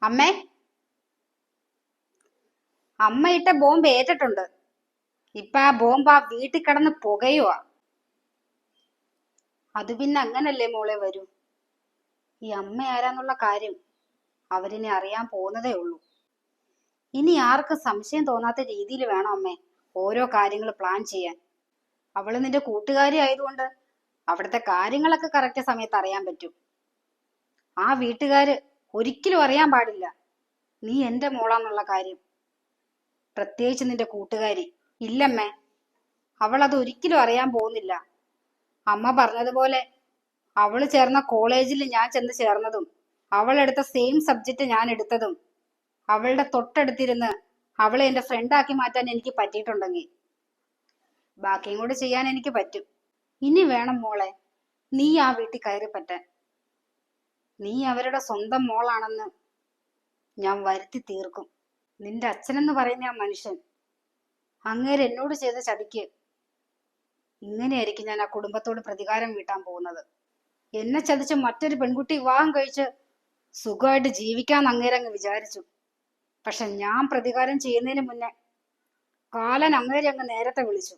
അമ്മേ, അമ്മ ഇട്ട ബോംബ് ഏറ്റിട്ടുണ്ട്. ഇപ്പൊ ആ ബോംബ് ആ വീട്ടിൽ കിടന്ന് പുകയുവാ. അത് പിന്നെ അങ്ങനല്ലേ മോളെ വരൂ. ഈ അമ്മ ആരാന്നുള്ള കാര്യം അവരിനി അറിയാൻ പോകുന്നതേ ഉള്ളൂ. ഇനി ആർക്കും സംശയം തോന്നാത്ത രീതിയിൽ വേണം അമ്മേ ഓരോ കാര്യങ്ങൾ പ്ലാൻ ചെയ്യാൻ. അവള് നിന്റെ കൂട്ടുകാരി ആയതുകൊണ്ട് അവിടുത്തെ കാര്യങ്ങളൊക്കെ കറക്റ്റ് സമയത്ത് അറിയാൻ പറ്റും. ആ വീട്ടുകാര് ഒരിക്കലും അറിയാൻ പാടില്ല നീ എന്റെ മോളാന്നുള്ള കാര്യം. പ്രത്യേകിച്ച് നിന്റെ കൂട്ടുകാരി. ഇല്ലമ്മേ, അവൾ അത് ഒരിക്കലും അറിയാൻ പോകുന്നില്ല. അമ്മ പറഞ്ഞതുപോലെ അവള് ചേർന്ന കോളേജിൽ ഞാൻ ചെന്ന് ചേർന്നതും അവൾ എടുത്ത സെയിം സബ്ജക്റ്റ് ഞാൻ എടുത്തതും അവളുടെ തൊട്ടടുത്തിരുന്ന് അവളെ എന്റെ ഫ്രണ്ടാക്കി മാറ്റാൻ എനിക്ക് പറ്റിയിട്ടുണ്ടെങ്കിൽ ബാക്കിയും കൂടെ ചെയ്യാൻ എനിക്ക് പറ്റും. ഇനി വേണം മോളെ നീ ആ വീട്ടിൽ കയറി പറ്റാൻ. നീ അവരുടെ സ്വന്തം മോളാണെന്ന് ഞാൻ വരുത്തി തീർക്കും. നിന്റെ അച്ഛനെന്ന് പറയുന്ന ആ മനുഷ്യൻ, അങ്ങേര് എന്നോട് ചെയ്ത ചതിക്ക് ഇങ്ങനെയായിരിക്കും ഞാൻ ആ കുടുംബത്തോട് പ്രതികാരം വീട്ടാൻ പോകുന്നത്. എന്നെ ചതിച്ച് മറ്റൊരു പെൺകുട്ടി വിവാഹം കഴിച്ച് സുഖമായിട്ട് ജീവിക്കാന്ന് അങ്ങേരങ്ങ് വിചാരിച്ചു. പക്ഷെ ഞാൻ പ്രതികാരം ചെയ്യുന്നതിന് മുന്നേ കാലൻ അങ്ങേരെ അങ്ങ് നേരത്തെ വിളിച്ചു.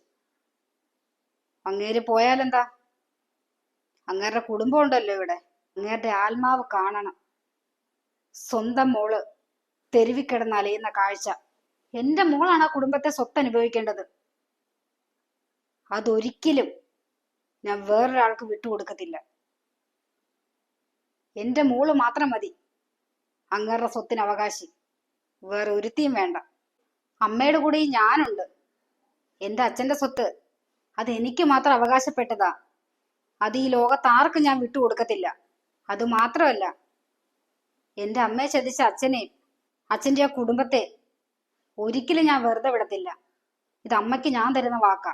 അങ്ങേര് പോയാലെന്താ, അങ്ങേരുടെ കുടുംബം ഉണ്ടല്ലോ ഇവിടെ. അങ്ങേരുടെ ആത്മാവ് കാണണം. സ്വന്തം മോള് തെരുവിൽ കിടന്ന് അലയുന്ന കാഴ്ച. എന്റെ മോളാണ് ആ കുടുംബത്തെ സ്വത്ത് അനുഭവിക്കേണ്ടത്. അതൊരിക്കലും ഞാൻ വേറൊരാൾക്ക് വിട്ടുകൊടുക്കത്തില്ല. എന്റെ മോള് മാത്രം മതി അങ്ങേരുടെ സ്വത്തിന് അവകാശി, വേറെ ഒരുത്തിയും വേണ്ട. അമ്മയുടെ കൂടെ ഞാനുണ്ട്. എന്റെ അച്ഛന്റെ സ്വത്ത് അത് എനിക്ക് മാത്രം അവകാശപ്പെട്ടതാ. അത് ഈ ലോകത്ത് ആർക്കും ഞാൻ വിട്ടുകൊടുക്കത്തില്ല. അത് മാത്രമല്ല, എന്റെ അമ്മയെ ചതിച്ച അച്ഛനെയും അച്ഛന്റെ ആ കുടുംബത്തെ ഒരിക്കലും ഞാൻ വെറുതെ വിടത്തില്ല. ഇത് അമ്മയ്ക്ക് ഞാൻ തരുന്ന വാക്കാ.